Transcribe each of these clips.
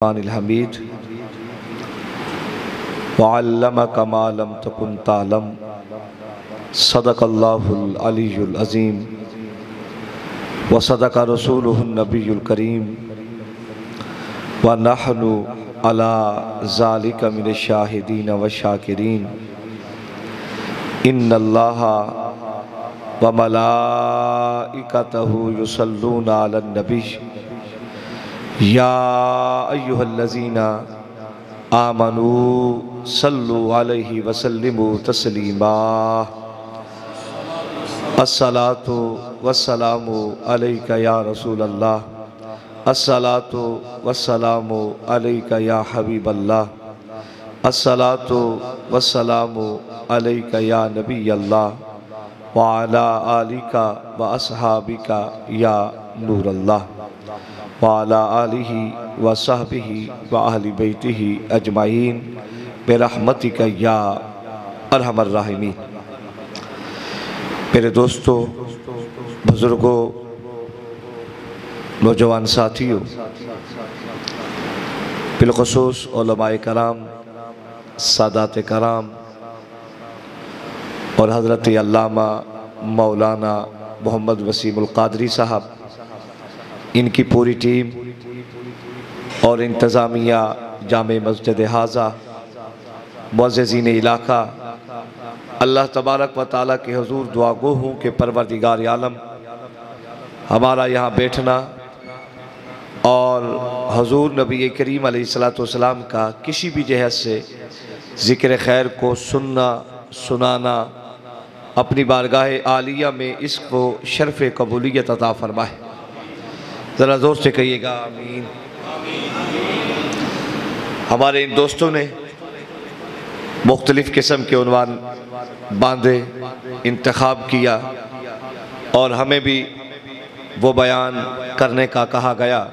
हमीद वअल्लमका मा लम तकुन तालम सदक़ल्लाहुल अलीयुल अज़ीम व सदक़ रसूलुहुन नबियुल करीम व नहनु अला ज़ालिका मिनश शाहिदीन व शाकिरीन इन्नल्लाहा व मलाइकतहु युसल्लूना अलन नबी या अय्युहल्लज़ीना आमनू सल्लु अलैहि वसल्लिमु तस्लीमा। अस्सलातु वस्सलामु अलैका या रसूल अल्लाह, अस्सलातु वस्सलामु अलैका या हबीब अल्लाह, अस्सलातु वस्सलामु अलैका या नबी अल्लाह व अला आलिका व अस्हाबिका या नूर अल्लाह व अला आलिहि व सहबिहि व अहली बैतिहि अजमाइन बिरहमतिका या अरहमर राहिमीन। मेरे दोस्तों, बुजुर्गों, नौजवान साथियों, बिलखुसूस उलमाए कराम, सादात कराम और हज़रत अल्लामा मौलाना मोहम्मद वसीमुल क़ादरी साहब, इनकी पूरी टीम और इंतज़ामिया जामे मस्जिद हाज़ा, मुअज़्ज़िज़ीन इलाका, अल्लाह तबारक व तआला के हुज़ूर दुआ गो हूँ कि परवरदिगार आलम हमारा यहाँ बैठना और हुज़ूर नबी करीम अलैहिस्सलातु वस्सलाम का किसी भी जहत से ज़िक्र खैर को सुनना सुनाना अपनी बारगाह आलिया में इसको शर्फ़ कबूलियत अता फरमाए। ज़रा ज़ोर से कहिएगा आमीन। हमारे इन दोस्तों ने मुख्तलिफ़ किस्म के उन्वान बांधे, इंतखाब किया और हमें भी वो बयान करने का कहा गया।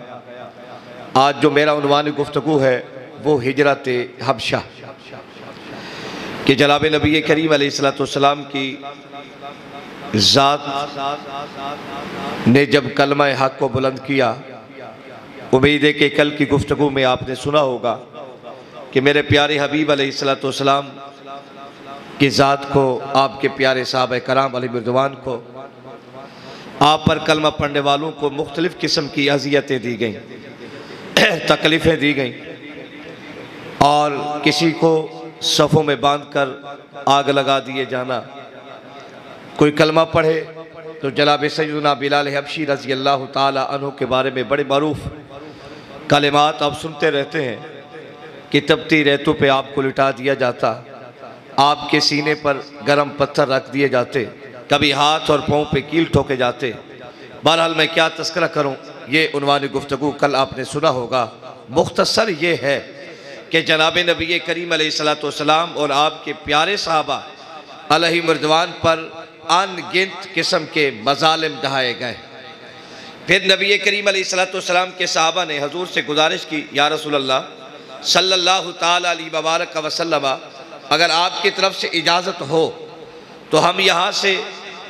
आज जो मेरा उन्वान गुफ्तगू है वो हिजरत हबशा कि जनाब नबी करीम अलैहिस्सलातु वस्सलाम की ज़ात ने जब कलमा हक़ को बुलंद किया, उम्मीद है कि कल की गुफ्तगू में आपने सुना होगा कि मेरे प्यारे हबीब अलैहिस्सलातु वस्सलाम की ज़ात को, आपके प्यारे साहबे कराम अलैहिम रिज़वान को, आप पर कलमा पढ़ने वालों को मुख्तलिफ़ किस्म की अज़ियतें दी गईं, तकलीफ़ें दी गईं और किसी को सफ़ों में बांध कर आग लगा दिए जाना। कोई कलमा पढ़े तो जनाब सैयदना बिलाल हबशी रज़ी अल्लाह ताला अन्हु के बारे में बड़े मरूफ कलिमात आप सुनते रहते हैं कि तपती रेतों पे आपको लिटा दिया जाता, आपके सीने पर गर्म पत्थर रख दिए जाते, कभी हाथ और पाँव पे कील ठोके जाते। बहरहाल मैं क्या तस्करा करूं, ये उन्वान गुफ्तगू कल आपने सुना होगा। मुख्तसर ये है कि जनाब नबी करीम अलैहिस्सलातु वस्सलाम और आपके प्यारे साहबा अलैहिम रिज़वान पर अनगिनत किस्म के मज़ालिम ढहाए गए। फिर नबी करीम अलैहिस्सलातु वस्सलाम के साहबा ने हजूर से गुजारिश की, या रसूल अल्लाह सल्लल्लाहु ताला अलैहि मुबारक वसल्लम, अगर आपकी तरफ से इजाज़त हो तो हम यहाँ से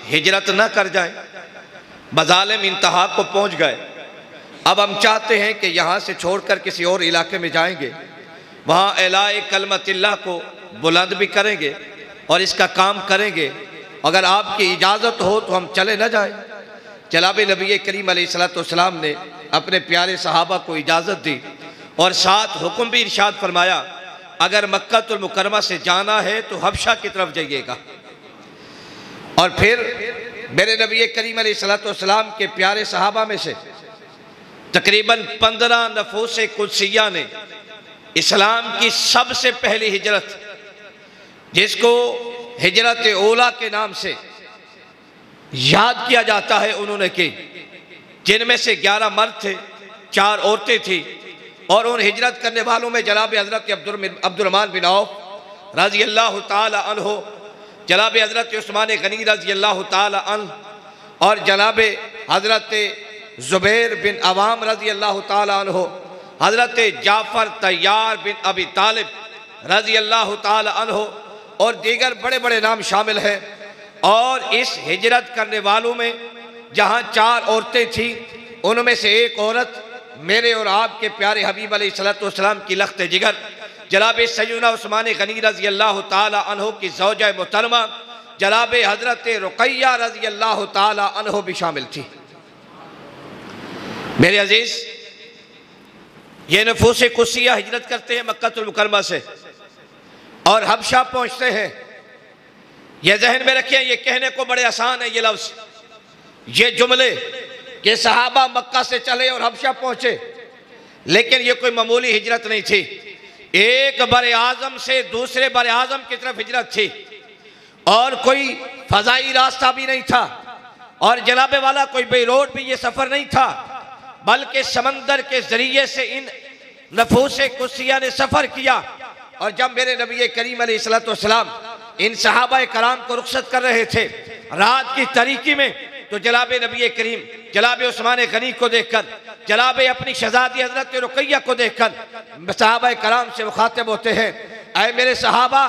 हिजरत न कर जाएं। मज़ालिम इंतहा को पहुँच गए। अब हम चाहते हैं कि यहाँ से छोड़कर किसी और इलाके में जाएंगे, वहाँ एलाए कलमतिल्लाह को बुलंद भी करेंगे और इसका काम करेंगे। अगर आपकी इजाज़त हो तो हम चले न जाएं। जनाब नबी करीम अलैहिस्सलातु वस्सलाम ने अपने प्यारे सहाबा को इजाज़त दी और साथ हुक्म भी इरशाद फरमाया, अगर मक्कातुल मुकर्रमा से जाना है तो हबशा की तरफ जाइएगा। और फिर मेरे नबी करीम अलैहिस्सलातु वस्सलाम के प्यारे सहाबा में से तकरीबन 15 नफूस कुदसिया ने इस्लाम की सबसे पहली हिजरत, जिसको हिजरत ओला के नाम से याद किया जाता है, उन्होंने की। जिनमें से 11 मर्द थे, 4 औरतें थी और उन हिजरत करने वालों में जनाब हज़रत अब्दुर्रहमान बिन औफ रज़ी अल्लाह ताला अन्हु, जनाब हज़रत उस्मान गनी रज़ी अल्लाह ताला अन्हु और जनाब हज़रत ज़ुबैर बिन अवाम रज़ी अल्लाह ताला अन्हु, हज़रत जाफ़र तैयार बिन अबी तालिब रज़ी अल्लाह ताला अन्हु और दीगर बड़े बड़े नाम शामिल हैं। और इस हिजरत करने वालों में जहाँ 4 औरतें थीं, उनमें से एक औरत मेरे और आपके प्यारे हबीब अलैहिस्सलाम की लख्त जिगर जनाब सैयदना उस्मान गनी रज़ी अल्लाह ताला अन्हो की ज़ौजा मोहतरमा जनाब हज़रत रुक़ैया रज़ी अल्लाह ताला अन्हो भी शामिल थी। मेरे अजीज़, ये नफूस कुसिया हिजरत करते हैं मक्कातुल मुकर्रमा से और हबशा पहुँचते हैं। ये जहन में रखिए, ये कहने को बड़े आसान है ये लफ्ज़, ये जुमले कि सहाबा मक्का से चले और हबशा पहुँचे, लेकिन ये कोई मामूली हिजरत नहीं थी। एक बर आज़म से दूसरे बर आज़म की तरफ हिजरत थी और कोई फ़ज़ाई रास्ता भी नहीं था और जनाबे वाला कोई बे रोड भी ये सफ़र नहीं था, बल्कि समंदर के ज़रिए से इन नफूस कुसिया ने सफ़र किया। और जब मेरे नबी करीम अलैहिस्सलाम इन सहाबा कराम को रुखसत कर रहे थे रात की तारीकी में, तो जनाब नबी करीम जनाब उस्मान गनी को देखकर, जनाब अपनी शहज़ादी हज़रत रुक़ैया को देखकर सहाबा कराम से मुखातिब होते हैं, ऐ मेरे सहाबा,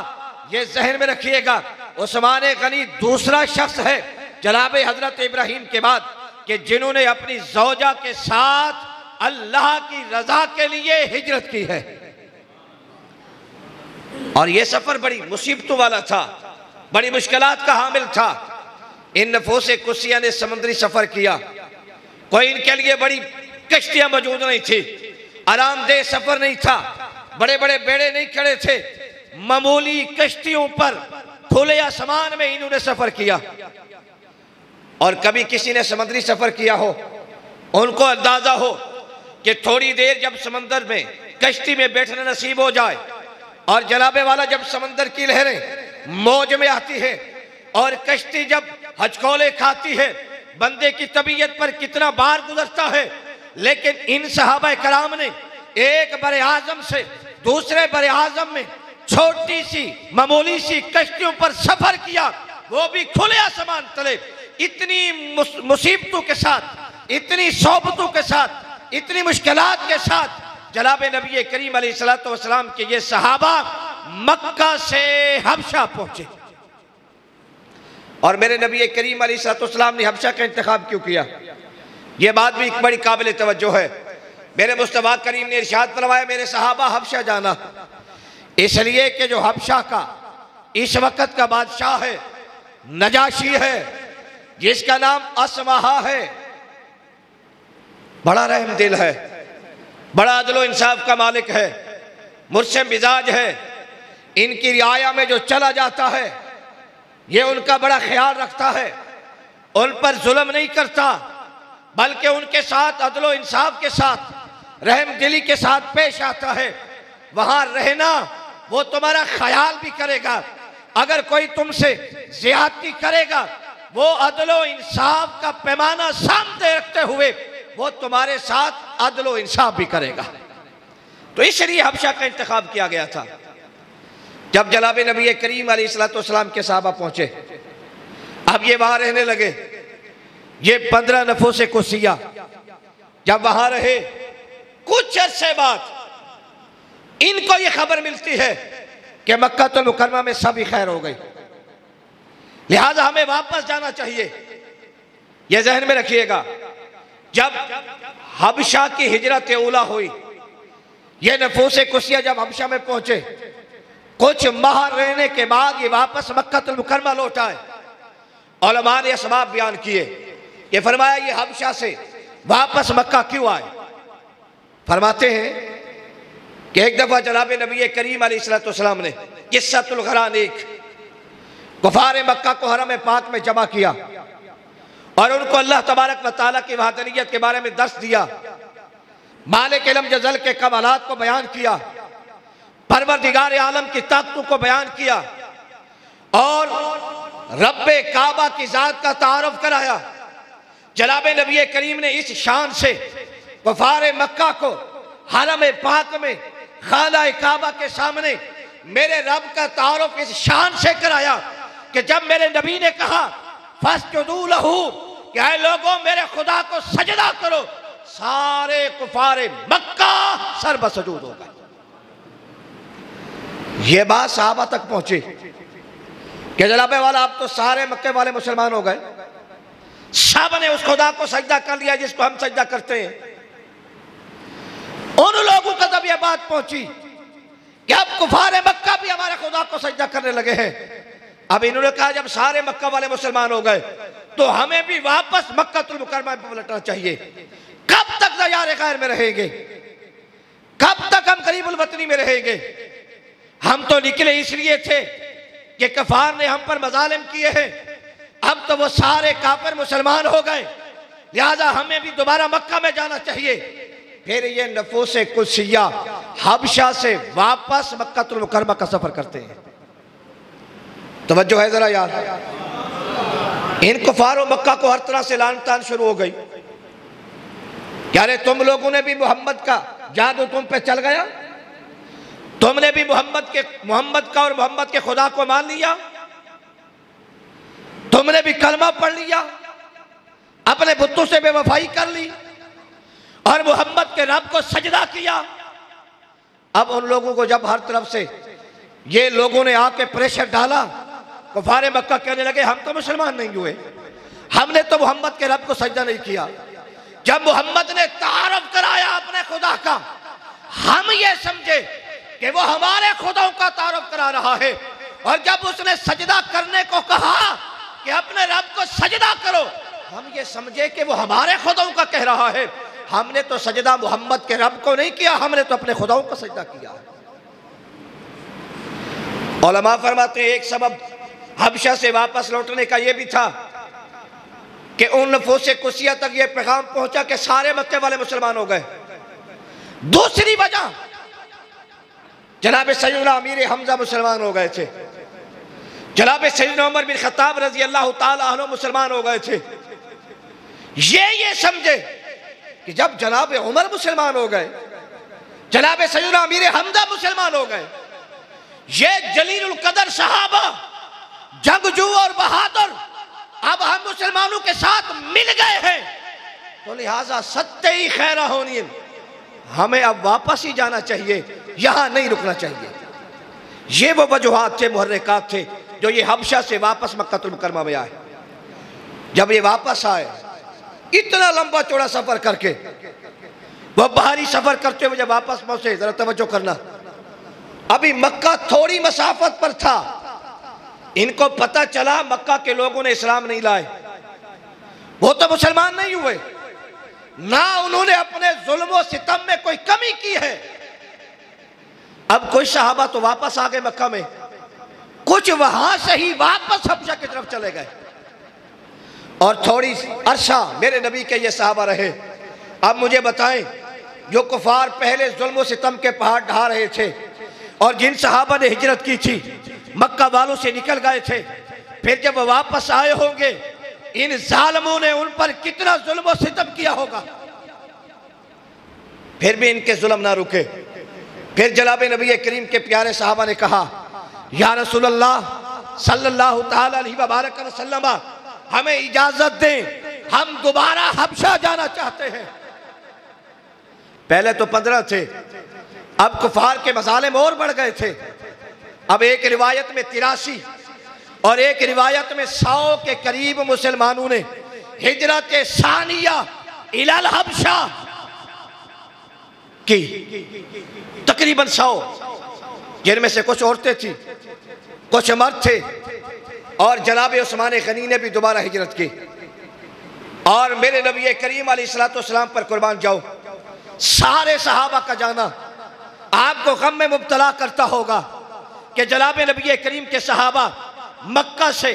ये जहन में रखिएगा, उस्मान गनी दूसरा शख्स है जनाब हज़रत इब्राहीम के बाद कि जिन्होंने अपनी ज़ौजा के साथ अल्लाह की रज़ा के लिए हिजरत की है। और यह सफ़र बड़ी मुसीबतों वाला था, बड़ी मुश्किलात का हामिल था। इन नफूस कुसिया ने समुद्री सफ़र किया, कोई इनके लिए बड़ी कश्तियाँ मौजूद नहीं थी, आरामदेह सफ़र नहीं था, बड़े बड़े बेड़े नहीं खड़े थे, मामूली कश्तियों पर खुले आसमान में इन्होंने सफ़र किया। और कभी किसी ने समुद्री सफ़र किया हो, उनको अंदाज़ा हो कि थोड़ी देर जब समंदर में कश्ती में बैठना नसीब हो जाए और जनाबे वाला जब समंदर की लहरें मौज में आती है और कश्ती जब हचकोले खाती है, बंदे की तबीयत पर कितना बार गुजरता है। लेकिन इन सहाबा कराम ने एक बरे आज़म से दूसरे बरे आज़म में छोटी सी मामूली सी कश्तियों पर सफ़र किया, वो भी खुले आसमान तले, इतनी मुसीबतों के साथ, इतनी सोबतों के साथ, इतनी मुश्किलात के साथ जनाब नबी करीम अलैहिस्सलाम के ये सहाबा मक्का से हबशा पहुंचे। और मेरे नबी करीम अलैहिस्सलाम ने हबशा का इंतखाब क्यों किया, यह बात भी एक बड़ी काबिल तवज्जो है। मेरे मुस्तफा करीम ने इरशाद फरमाया, मेरे सहाबा हबशा जाना, इसलिए कि जो हबशा का इस वक्त का बादशाह है नजाशी है, जिसका नाम असमाहा है, बड़ा रहम दिल है, बड़ा अदलो इंसाफ का मालिक है, मुझसे मिजाज है, इनकी रियाया में जो चला जाता है ये उनका बड़ा ख्याल रखता है, उन पर जुल्म नहीं करता, बल्कि उनके साथ अदलो इंसाफ के साथ रहम दिली के साथ पेश आता है। वहां रहना वो तुम्हारा ख्याल भी करेगा, अगर कोई तुमसे ज्यादती करेगा वो अदलो इंसाफ का पैमाना सामने रखते हुए वो तुम्हारे साथ अदलो इंसाफ भी करेगा। तो इसलिए हबशा का इंतखाब किया गया था। जब जनाब नबी करीम अलैहिस्सलाम के सहाबा पहुंचे, अब ये वहां रहने लगे, ये 15 नफूस कुसिया जब वहां रहे, कुछ अरसे बाद इनको ये खबर मिलती है कि मक्कातुल मुकर्रमा में सभी खैर हो गई, लिहाजा हमें वापस जाना चाहिए। यह जहन में रखिएगा, जब हबशा की हिजरत उला हुई, ये नफूस कुसिया जब हबशा में पहुंचे, कुछ माह रहने के बाद ये वापस मक्कातुल मुकर्रमा लौट आए। उलमा ने असबाब बयान किए, ये फरमाया ये हबशा से वापस मक्का क्यों आए। फरमाते हैं कि एक दफा जनाब नबी करीम अलैहिस्सलाम ने किस्सतुल गरानीक कुफार मक्का को हरम पाक में जमा किया और उनको अल्लाह तबारक व तआला की वहदानियत के बारे में दर्स दिया, मालिक इल्म जज़ल के कमालात को बयान किया, परवरदिगार आलम की ताकतों को बयान किया और रब्बे काबा की जात का तारुफ कराया। जनाब नबी करीम ने इस शान से कुफार मक्का को हरम पाक में खाना काबा के सामने मेरे रब का तारुफ इस शान से कराया कि जब मेरे नबी ने कहा फस्जुदू लहू, कि ऐ लोगों मेरे खुदा को सजदा करो, सारे कुफार मक्का सर बसजूद हो गए। ये बात सहाबा तक पहुंची कि जनाबे वाला अब तो सारे मक्के वाले मुसलमान हो गए, सब ने उस खुदा को सजदा कर लिया जिसको हम सजदा करते हैं। उन लोगों तक जब यह बात पहुंची कि अब कुफार मक्का भी हमारे खुदा को सजदा करने लगे हैं, अब इन्होंने कहा जब सारे मक्का वाले मुसलमान हो गए तो हमें भी वापस मक्कातुल मुकर्रमा में पलटना चाहिए। कब तक दयार गैर में रहेंगे, कब तक हम करीबुल वतनी में रहेंगे? हम तो निकले इसलिए थे कि कफार ने हम पर मजालिम किए हैं, अब तो वो सारे काफिर मुसलमान हो गए, लिहाजा हमें भी दोबारा मक्का में जाना चाहिए। फिर ये नफूस कुदसिया हबशा से वापस मक्कातुल मुकर्रमा का सफर करते हैं। तवज्जो है जरा यार, इन कुफार मक्का को हर तरह से लान तान शुरू हो गई। क्या रे तुम लोगों ने भी मोहम्मद का जादू तुम पे चल गया, तुमने भी मोहम्मद का और मोहम्मद के खुदा को मान लिया, तुमने भी कलमा पढ़ लिया, अपने बुतों से बेवफाई कर ली और मोहम्मद के रब को सजदा किया। अब उन लोगों को जब हर तरफ से ये लोगों ने आके प्रेशर डाला, कुफारे मक्का कहने लगे हम तो मुसलमान नहीं हुए, हमने तो मोहम्मद के रब को सजदा नहीं किया। जब मोहम्मद ने तारफ कराया अपने खुदा का, हम ये समझे कि वो हमारे खुदाओं का तारफ करा रहा है, और जब उसने सजदा करने को कहा कि अपने रब को सजदा करो, हम ये समझे कि वो हमारे खुदाओं का कह रहा है। हमने तो सजदा मोहम्मद के रब को नहीं किया, हमने तो अपने खुदाओं का सजदा किया। उलमा फरमाते हैं एक सबब हबशा से वापस लौटने का यह भी था कि उन नफूस कुसिया तक यह पैगाम पहुंचा कि सारे मक्के वाले मुसलमान हो गए। दूसरी वजह जनाब सैयदना अमीर हमजा मुसलमान हो गए थे, जनाब सैयदना उमर बिन खत्ताब रजी अल्लाह ताला अन्हु मुसलमान हो गए थे। ये समझे कि जब जनाब उमर मुसलमान हो गए, जनाब सैयदना अमीर हमजा मुसलमान हो गए, ये जलीलुल कदर सहाबा, जंगजू और बहादुर अब हम मुसलमानों के साथ मिल गए हैं, तो लिहाजा सत्य ही खैरा होनी, हमें अब वापस ही जाना चाहिए, यहां नहीं रुकना चाहिए। ये वो वजूहात थे, मुहर्रिकात थे जो ये हबशा से वापस मक्कातुल मुकर्रमा में आए। जब ये वापस आए इतना लंबा चौड़ा सफर करके, वह बाहरी सफर करते हुए जब वापस पहुंचे, जरा तवज्जो करना, अभी मक्का थोड़ी मसाफत पर था, इनको पता चला मक्का के लोगों ने इस्लाम नहीं लाए, वो तो मुसलमान नहीं हुए, ना उन्होंने अपने जुल्म सितम में कोई कमी की है। अब कुछ सहाबा तो वापस आ गए मक्का में, कुछ वहां से ही वापस हबशा की तरफ चले गए, और थोड़ी अरसा मेरे नबी के ये सहाबा रहे। अब मुझे बताएं, जो कुफार पहले जुल्म सितम के पहाड़ ढा रहे थे और जिन सहाबा ने हिजरत की थी, मक्का वालों से निकल गए थे, फिर जब वापस आए होंगे इन जालिमों ने उन पर कितना जुल्म सितम किया होगा, फिर भी इनके जुल्म ना रुके। फिर जनाब नबी करीम के प्यारे सहाबा ने कहा, या रसूलल्लाह सल्लल्लाहु ताला अलैहि वबारक वसल्लम, हमें इजाजत दें, हम दोबारा हबशा जाना चाहते हैं। पहले तो 15 थे, अब कुफार के मसालिम और बढ़ गए थे। अब एक रिवायत में 83 और एक रिवायत में 100 के करीब मुसलमानों ने हिजरत सानिया इलल हबशा की, तकरीबन 100, जिनमें से कुछ औरतें थी, कुछ मर्द थे, और जनाब उस्मान गनी ने भी दोबारा हिजरत की। और मेरे नबी करीम अलैहिस्सलाम पर कुर्बान जाओ, सारे सहाबा का जाना आपको गम में मुब्तला करता होगा कि जनाब नबी करीम के सहाबा मक्का से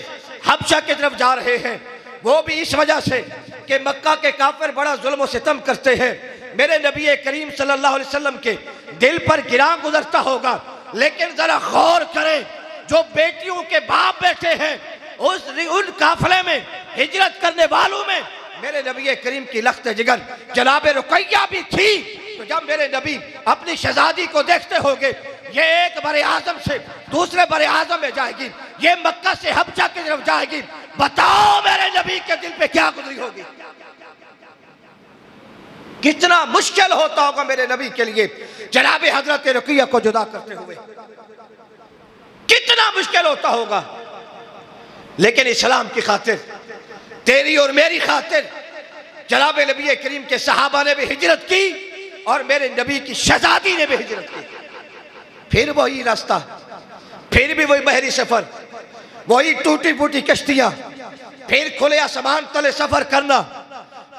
हबशा की तरफ जा रहे हैं, वो भी इस वजह से कि मक्का के काफिर बड़ा जुल्म सितम करते हैं। मेरे नबी करीम सल्लल्लाहु अलैहि वसल्लम के दिल पर गिरां गुजरता होगा, लेकिन जरा गौर करें, जो बेटियों के बाप बैठे हैं उन काफिले में हिजरत करने वालों में मेरे नबी करीम की लख्त जिगर जनाब रुकैया भी थी। तो जब मेरे नबी अपनी शहजादी को देखते होंगे, ये एक बड़े आजम से दूसरे बड़े आजम में जाएगी, ये मक्का से हबशा की तरफ जाएगी, बताओ मेरे नबी के दिल पे क्या गुजरी होगी, कितना मुश्किल होता होगा मेरे नबी के लिए जनाब हजरत रुकैया को जुदा करते हुए, कितना मुश्किल होता होगा। लेकिन इस्लाम की खातिर, तेरी और मेरी खातिर जनाब नबी करीम के सहाबा ने भी हिजरत की और मेरे नबी की शहजादी ने भी हिजरत की। फिर वही रास्ता, फिर भी वही बहरी सफर, वही टूटी फूटी कश्तियां, फिर खुले आसमान तले सफर करना।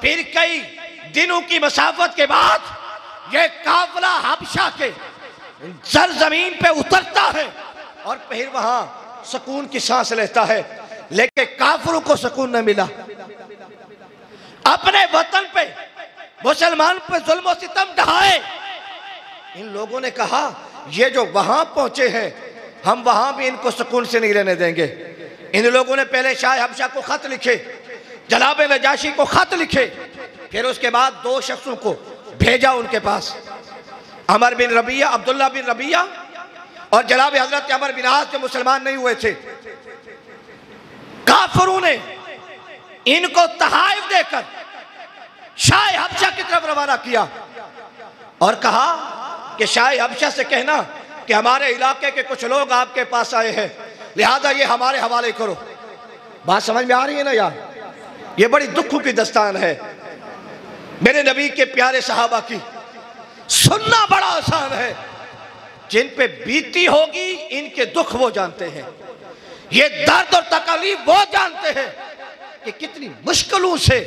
फिर कई दिनों की मसाफत के बाद ये काफिला हबशा के सरजमीन पे उतरता है और फिर वहां सुकून की सांस लेता है। लेकिन काफिरों को सुकून न मिला। अपने वतन पे मुसलमान पे जुल्म और सितम ढहाए। इन लोगों ने कहा ये जो वहां पहुंचे हैं हम वहां भी इनको सुकून से नहीं रहने देंगे। इन लोगों ने पहले शाह हबशा को खत लिखे, जनाब नजाशी को खत लिखे, फिर उसके बाद दो शख्सों को भेजा उनके पास, अमर बिन रबिया, अब्दुल्ला बिन रबिया और जनाब हजरत अमर बिन आस जो मुसलमान नहीं हुए थे। काफिरों ने इनको तहाइफ देकर शाह हबशा की तरफ रवाना किया और कहा कि शाह हबशा से कहना कि हमारे इलाके के कुछ लोग आपके पास आए हैं, लिहाजा ये हमारे हवाले करो। बात समझ में आ रही है ना यार? ये बड़ी दुखों की दस्तान है मेरे नबी के प्यारे सहाबा की। सुनना बड़ा आसान है, जिन पे बीती होगी इनके दुख वो जानते हैं, ये दर्द और तकलीफ वो जानते हैं कि कितनी मुश्किलों से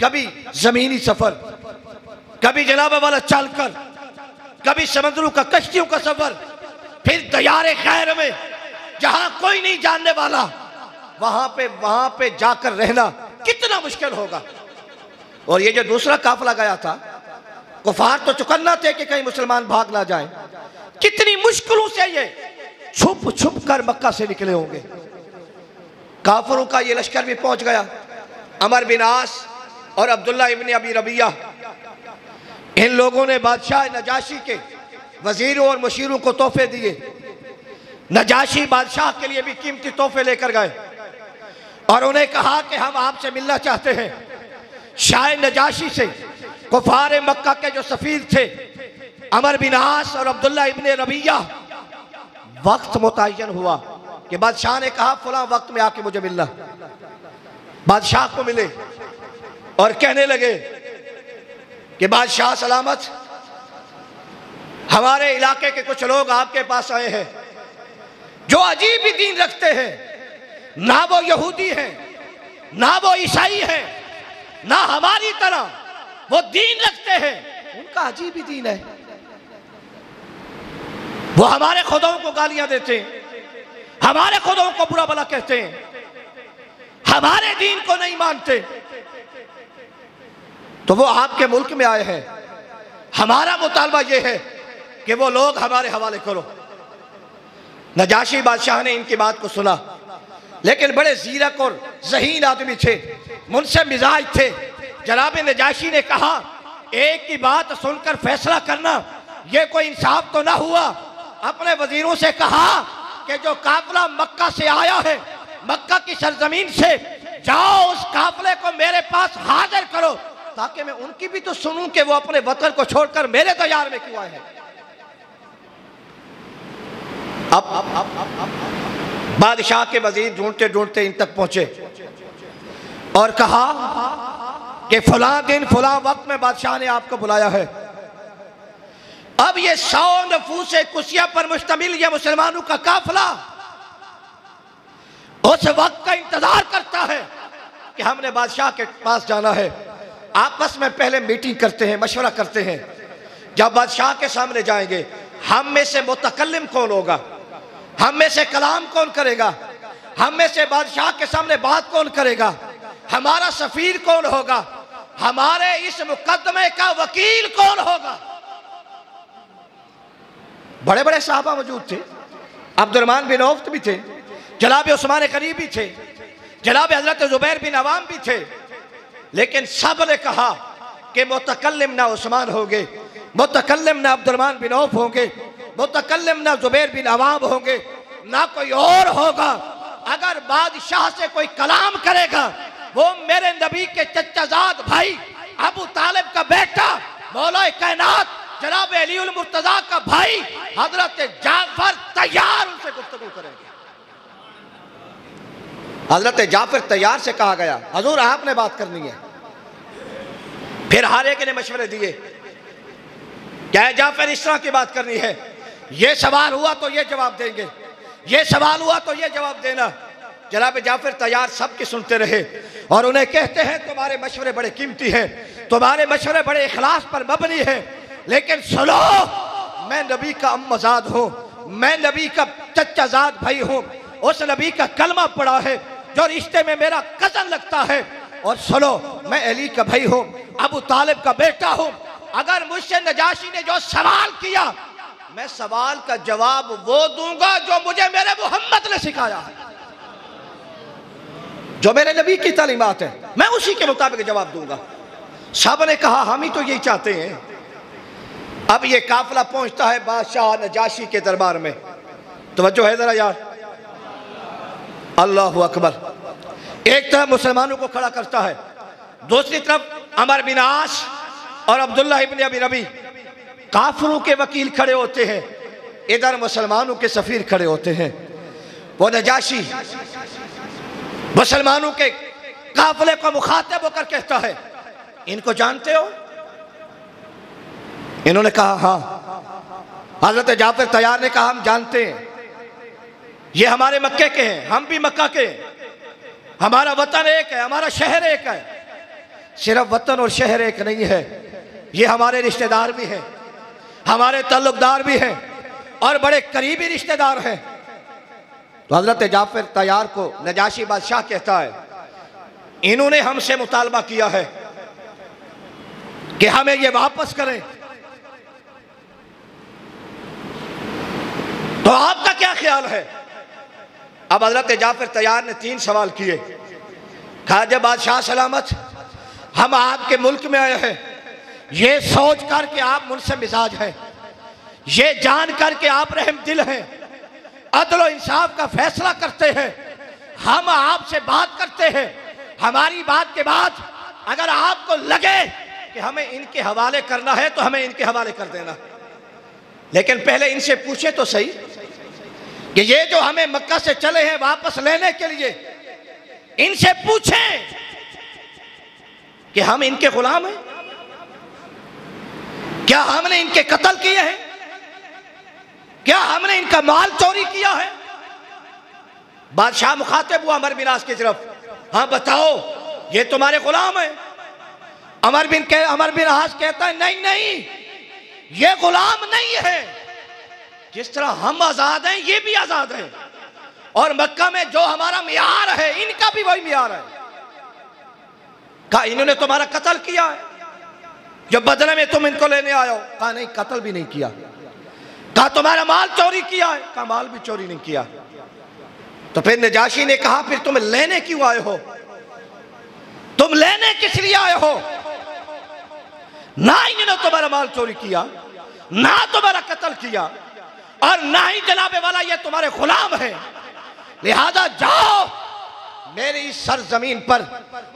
कभी जमीनी सफर, कभी जनाब वाला चलकर, कभी समंदरों का कश्तियों का सफर, फिर दरियाए खैर में जहां कोई नहीं जानने वाला वहां पे जाकर रहना कितना मुश्किल होगा। और ये जो दूसरा काफिला गया था, कुफार तो चुकन्ना थे कि कहीं मुसलमान भाग ना जाए, कितनी मुश्किलों से ये छुप छुप कर मक्का से निकले होंगे। काफिरों का ये लश्कर भी पहुंच गया। अमर बिन आस और अब्दुल्ला इब्न अबी रबिया, इन लोगों ने बादशाह नजाशी के वजीरों और मुशीरों को तोहफे दिए। नजाशी बादशाह के लिए भी कीमती तोहफे लेकर गए और उन्हें कहा कि हम आपसे मिलना चाहते हैं। शाह नजाशी से कुफार मक्का के जो सफीर थे अमर बिन आस और अब्दुल्ला इब्न रबिया, वक्त मुतय्यन हुआ कि बादशाह ने कहा फला वक्त में आके मुझे मिलना। बादशाह को मिले और कहने लगे कि बादशाह सलामत, हमारे इलाके के कुछ लोग आपके पास आए हैं जो अजीब ही दीन रखते हैं, ना वो यहूदी हैं, ना वो ईसाई हैं, ना हमारी तरह वो दीन रखते हैं, उनका अजीब ही दीन है। वो हमारे खुदाओं को गालियां देते हैं, हमारे खुदाओं को बुरा भला कहते हैं, हमारे दीन को नहीं मानते। तो वो आपके मुल्क में आए हैं, हमारा मुतालबा ये है कि वो लोग हमारे हवाले करो। नजाशी बादशाह ने इनकी बात को सुना, लेकिन बड़े जीरक और ज़हीन आदमी थे, मुनसे मिजाज थे। जनाब नजाशी ने कहा एक की बात सुनकर फैसला करना यह कोई इंसाफ तो ना हुआ। अपने वजीरों से कहा कि जो काफिला मक्का से आया है, मक्का की सरजमीन से, जाओ उस काफिले को मेरे पास हाजिर करो ताकि मैं उनकी भी तो सुनूं कि वो अपने वतन को छोड़कर मेरे दयार में क्यों आए हैं। अब बादशाह के वजीर ढूंढते ढूंढते इन तक पहुंचे और कहा कि फला दिन फला वक्त में बादशाह ने आपको बुलाया है। अब ये 100 नफूसे कुसिया पर मुश्तमिल ये मुसलमानों का काफिला उस वक्त का इंतजार करता है कि हमने बादशाह के पास जाना है। आपस में पहले मीटिंग करते हैं, मशवरा करते हैं। जब बादशाह के सामने जाएंगे, हम में से मुतकल्लिम कौन होगा, हम में से कलाम कौन करेगा, हम में से बादशाह के सामने बात कौन करेगा, हमारा सफीर कौन होगा, हमारे इस मुकदमे का वकील कौन होगा। बड़े बड़े साहबा मौजूद थे, अब्दुर्रहमान बिन औफ भी थे, जनाब उस्मान गनी भी थे, जनाब हजरत जुबैर बिन अवाम भी थे, लेकिन सब ने कहा कि मुतकल्लिम ना उस्मान होंगे, मुतकल्लिम ना अब्दुर्रहमान बिन औफ होंगे, मुतकल्लिम ना जुबैर बिन अवाम होंगे, ना कोई और होगा। अगर बादशाह से कोई कलाम करेगा वो मेरे नबी के चचाजाद भाई अबू तालिब का बेटा मौला कायनात जनाब अलीउल मुर्तजा का भाई हजरत जाफर तैयार उनसे गुफ्तगू करेंगे। हजरत जाफर तैयार से कहा गया, हजूर आपने बात करनी है। फिर हर एक ने मशवरे दिए। क्या जाफर इस तरह की बात करनी है? ये सवाल हुआ तो ये जवाब देंगे, ये सवाल हुआ तो ये जवाब देना। जनाब जाफर तैयार सबके सुनते रहे और उन्हें कहते हैं तुम्हारे मशवरे बड़े कीमती हैं, तुम्हारे मशवरे बड़े इखलास पर मबनी है, लेकिन सुनो, मैं नबी का अम्मजाद हूँ, मैं नबी का चचाजाद भाई हूँ, उस नबी का कलमा पड़ा है जो रिश्ते में मेरा कजन लगता है। और सुनो, मैं अली का भाई हूँ, अबू तालिब का बेटा हूँ। अगर मुझसे नजाशी ने जो सवाल किया, मैं सवाल का जवाब वो दूंगा जो मुझे मेरे मोहम्मद ने सिखाया है, जो मेरे नबी की तालीमात है, मैं उसी के मुताबिक जवाब दूंगा। सब ने कहा हम ही तो यही चाहते हैं। अब ये काफिला पहुंचता है बादशाह नजाशी के दरबार में। तवज्जो है जरा यार, अल्लाह अकबर। एक तरफ मुसलमानों को खड़ा करता है, दूसरी तरफ अमर बिन आस और अब्दुल्लाह इब्न अबी रबी काफिरों के वकील खड़े होते हैं, इधर मुसलमानों के सफीर खड़े होते हैं। वो नजाशी मुसलमानों के काफिले को मुखातिब होकर कहता है, इनको जानते हो? इन्होंने कहा हाँ। हजरत जाफर तैयार ने कहा हम जानते हैं, ये हमारे मक्के के हैं, हम भी मक्का के हैं, हमारा वतन एक है, हमारा शहर एक है। सिर्फ वतन और शहर एक नहीं है, ये हमारे रिश्तेदार भी हैं, हमारे ताल्लुकदार भी हैं और बड़े करीबी रिश्तेदार हैं। तो हजरत जाफर तैयार को नजाशी बादशाह कहता है, इन्होंने हमसे मुतालबा किया है कि हमें ये वापस करें, तो आपका क्या ख्याल है? अब हजरत जाफर तैयार ने 3 सवाल किए। कहा जब बादशाह सलामत, हम आपके मुल्क में आए हैं, ये सोच कर के आप मुझसे मिजाज हैं, ये जान कर के आप रहम दिल हैं, अदल और इंसाफ का फैसला करते हैं, हम आपसे बात करते हैं, हमारी बात के बाद अगर आपको लगे कि हमें इनके हवाले करना है तो हमें इनके हवाले कर देना, लेकिन पहले इनसे पूछे तो सही कि ये जो हमें मक्का से चले हैं वापस लेने के लिए, इनसे पूछें कि हम इनके गुलाम हैं, क्या हमने इनके कत्ल किए हैं, क्या हमने इनका माल चोरी किया है? बादशाह मुखातिब हुआ अमर बिन आस की तरफ, हाँ बताओ, ये तुम्हारे गुलाम है। अमर बिन आस कहता है नहीं नहीं, ये गुलाम नहीं है, जिस तरह हम आजाद हैं ये भी आजाद हैं, और मक्का में जो हमारा मियार है इनका भी वही मियार है। कहा इन्होंने तुम्हारा कत्ल किया है, जो बदले में तुम इनको लेने आए हो? कहा नहीं, कत्ल भी नहीं किया। कहा तुम्हारा माल चोरी किया है? कहा माल भी चोरी नहीं किया। तो फिर नजाशी ने कहा फिर तुम लेने क्यों आए हो? तुम लेने किस लिए आए हो? ना इन्होंने तुम्हारा माल चोरी किया, ना तुम्हारा कत्ल किया, और ना ही जनाबे वाला ये तुम्हारे गुलाम है, लिहाजा जाओ, मेरी इस सरजमीन पर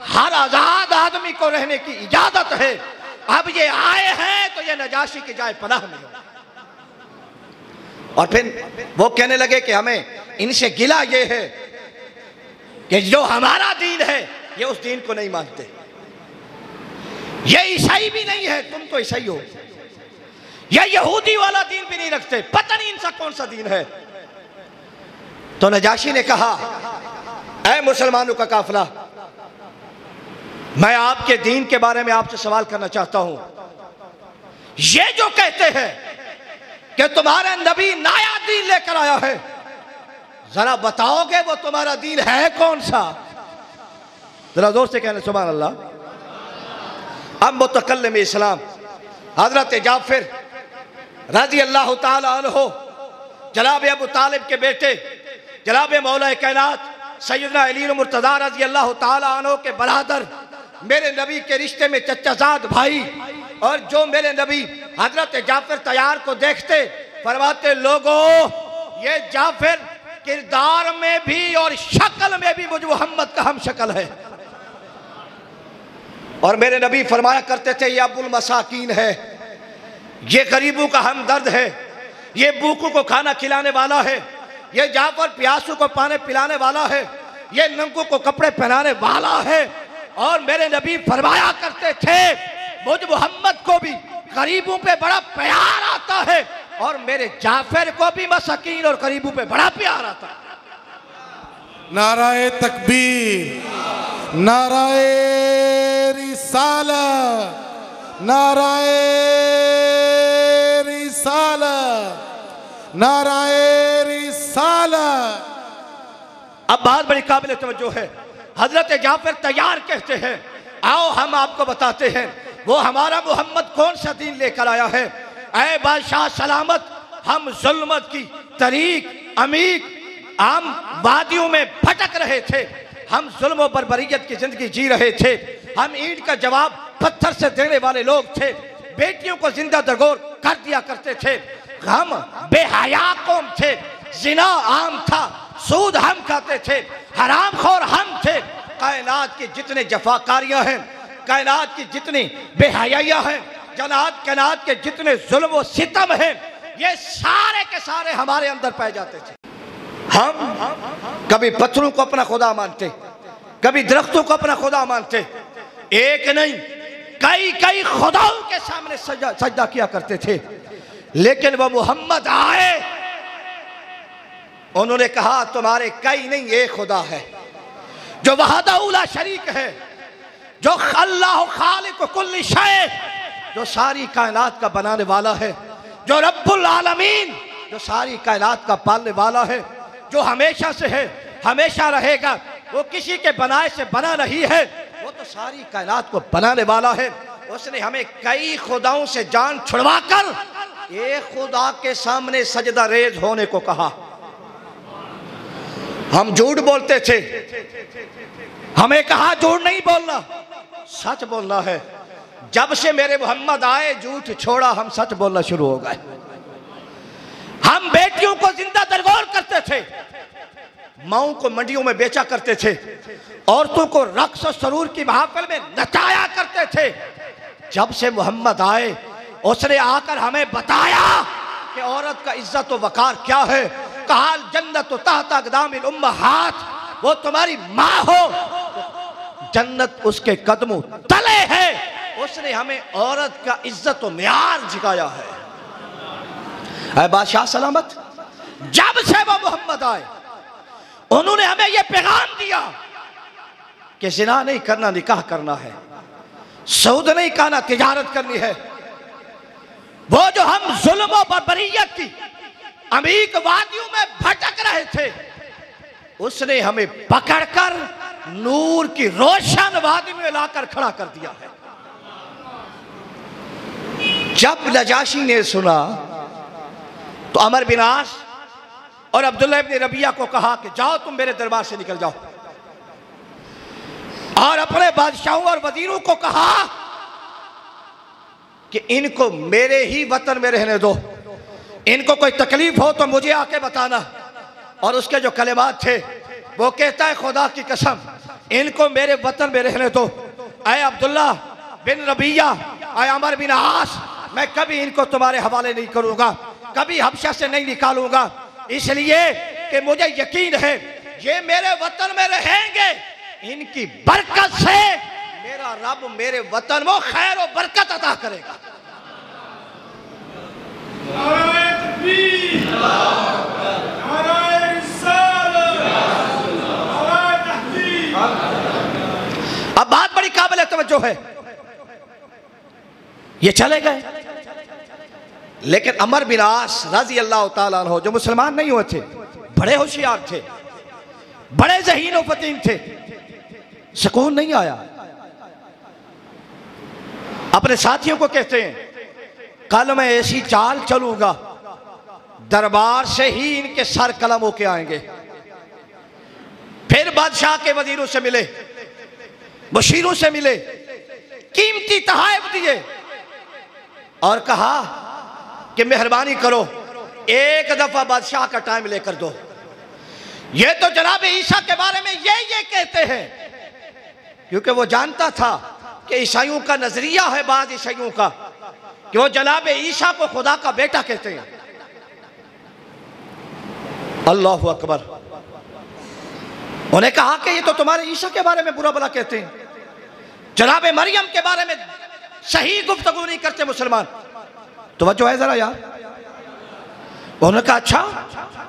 हर आजाद आदमी को रहने की इजाजत है। अब ये आए हैं तो ये नजाशी की जाए पनाह में हो। और फिर वो कहने लगे कि हमें इनसे गिला ये है कि जो हमारा दीन है ये उस दीन को नहीं मानते, ये ईसाई भी नहीं है, तुम तो ईसाई हो, ये यहूदी वाला दीन भी नहीं रखते, पता नहीं इनसा कौन सा दीन है। तो नजाशी ने कहा ऐ मुसलमानों का काफिला, मैं आपके दीन के बारे में आपसे सवाल करना चाहता हूं। ये जो कहते हैं कि तुम्हारा नबी नया दीन लेकर आया है, जरा बताओगे वो तुम्हारा दीन है कौन सा? जरा जोर से कहने सुभान अल्लाह। अब मुतकल्लिम इस्लाम हजरत जाफर रजी अल्लाह ताला अन्हु, जनाब अबू तालिब के बेटे, जनाब मौला कायनात सैयदना अली मुर्तज़ा रजी अल्लाह ताला अन्हु के बरादर, मेरे नबी के रिश्ते में चचाजाद भाई, और जो मेरे नबी हजरत जाफर तैयार को देखते फरमाते लोगों ये जाफर किरदार में भी और शक्ल में भी मुझ मोहम्मद का हम शक्ल है। और मेरे नबी फरमाया करते थे ये अबुल मसाकीन है, ये गरीबों का हमदर्द है, ये भूखों को खाना खिलाने वाला है, ये जाफर प्यासों को पानी पिलाने वाला है, ये नंगों को कपड़े पहनाने वाला है। और मेरे नबी फरमाया करते थे मुझ मोहम्मद को भी करीबों पे बड़ा प्यार आता है और मेरे जाफर को भी मसाकीन और करीबों पे बड़ा प्यार आता है। नाराए तकबीर, नाराए रिसालत, नाराए रिसालत, नाराए रिसालत। अब बात बड़ी काबिल तवज्जो है। हजरत जाफर तैयार कहते हैं, आओ हम आपको बताते हैं वो हमारा मोहम्मद कौन सा दीन लेकर आया है। ऐ बादशाह सलामत, हम जुल्मत की तरीक अमीक हम वादियों में भटक रहे थे, हम जुल्म और बर्बरियत की जिंदगी जी रहे थे, हम ईंट का जवाब पत्थर से देने वाले लोग थे, बेटियों को जिंदा दरगोर कर दिया करते थे, हम बेहया कौम थे, जिना आम था, सूद हम खाते थे, हराम खोर हम थे। कायनात की जितने जफाकारियां हैं, कायनात की जितनी बेहयाइयां हैं, कायनात के जितने जुल्म व सितम हैं, ये सारे के सारे हमारे अंदर पाए जाते थे। हम कभी पत्थरों को अपना खुदा मानते, कभी दरख्तों को अपना खुदा मानते, एक नहीं कई कई खुदाओं के सामने सजदा किया करते थे। लेकिन वह मोहम्मद आए, उन्होंने कहा तुम्हारे कई नहीं एक खुदा है जो वहदहू ला शरीक है, जो अल्लाह खालिक कुल्ली शै, जो सारी कायनात का बनाने वाला है, जो रब्बुल आलमीन, जो सारी कायनात का पालने वाला है, जो हमेशा से है हमेशा रहेगा, वो किसी के बनाए से बना नहीं है, वो तो सारी कायनात को बनाने वाला है। उसने हमें कई खुदाओं से जान छुड़वाकर एक खुदा के सामने सजदा रेज होने को कहा। हम झूठ बोलते थे, हमें कहा झूठ नहीं बोलना, सच बोलना है। जब से मेरे मोहम्मद आए झूठ छोड़ा, हम सच बोलना शुरू हो गए। हम बेटियों को जिंदा दरगोर करते थे, माओं को मंडियों में बेचा करते थे, औरतों को रक्स और सरूर की महफिल में नचाया करते थे। जब से मोहम्मद आए, उसने आकर हमें बताया कि औरत का इज्जत व वकार क्या है। कहा जन्नत तहत अक़दामिल उम्महात, वो तुम्हारी माँ हो, जन्नत उसके कदमों तले है। उसने हमें औरत का इज्जत व म्यार सिखाया है। ऐ बादशाह सलामत, जब से वो मोहम्मद आए, उन्होंने हमें यह पैगाम दिया कि जिना नहीं करना निकाह करना है, सूद नहीं खाना तिजारत करनी है। वो जो हम जुल्म और बर्बरियत की अमीक वादियों में भटक रहे थे, उसने हमें पकड़कर नूर की रोशन वादी में लाकर खड़ा कर दिया है। जब नजाशी ने सुना तो अमर बिन आस और अब्दुल्लाह इब्न रबिया को कहा कि जाओ तुम मेरे दरबार से निकल जाओ, और अपने बादशाहों और वजीरों को कहा कि इनको मेरे ही वतन में रहने दो, इनको कोई तकलीफ हो तो मुझे आके बताना। और उसके जो कलिमात थे वो कहता है खुदा की कसम इनको मेरे वतन में रहने दो। ऐ अब्दुल्ला बिन रबिया, ऐ अमर बिन आस, मैं कभी इनको तुम्हारे हवाले नहीं करूंगा, कभी हबशा से नहीं निकालूंगा, इसलिए कि मुझे यकीन है ये मेरे वतन में रहेंगे, इनकी बरकत से मेरा रब मेरे वतन में खैर और बरकत अता करेगा। अब बात बड़ी काबिल तवज्जो है। ये चले गए, लेकिन अमर बिन आस रजी अल्लाह ताला अन्हु जो मुसलमान नहीं हुए थे, बड़े होशियार थे, बड़े ज़हीन व फतीन थे, सुकून नहीं आया। अपने साथियों को कहते हैं कल मैं ऐसी चाल चलूंगा दरबार से ही इनके सर कलम होके आएंगे। फिर बादशाह के वजीरों से मिले, बशीरों से मिले, कीमती तोहफे दिए और कहा कि मेहरबानी करो एक दफा बादशाह का टाइम लेकर दो। ये तो जनाब ईसा के बारे में ये कहते हैं, क्योंकि वो जानता था कि ईसाइयों का नजरिया है, बाद ईसाइयों का, कि वो जनाब ईसा को खुदा का बेटा कहते हैं। अल्लाहु अकबर। उन्हें कहा कि ये तो तुम्हारे ईसा के बारे में बुरा भला कहते हैं, जनाब मरियम के बारे में सही गुफ्तगू नहीं करते मुसलमान। तो वजह है जरा यार। उन्होंने कहा अच्छा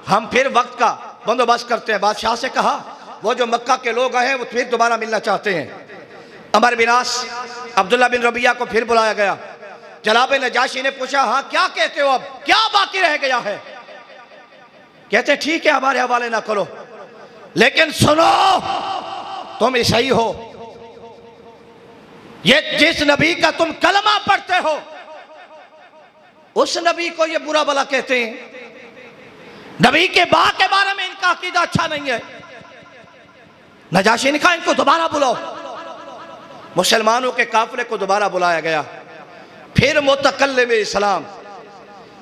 हम फिर वक्त का बंदोबस्त करते हैं। बादशाह से कहा वो जो मक्का के लोग आए हैं वो फिर दोबारा मिलना चाहते हैं। अमर बिन आस अब्दुल्ला बिन रबिया को फिर बुलाया गया। जनाब नजाशी ने पूछा हाँ क्या कहते हो, अब क्या बाकी रह गया है? कहते ठीक है हमारे हवाले ना करो, लेकिन सुनो तुम ईसाई हो, ये जिस नबी का तुम कलमा पढ़ते हो उस नबी को ये बुरा भला कहते हैं। नबी के बा के बारे में इनका अकीदा अच्छा नहीं है। नजाशी ने कहा इनको दोबारा बुलाओ। मुसलमानों के काफिले को दोबारा बुलाया गया। फिर मुतकल्लिम इस्लाम,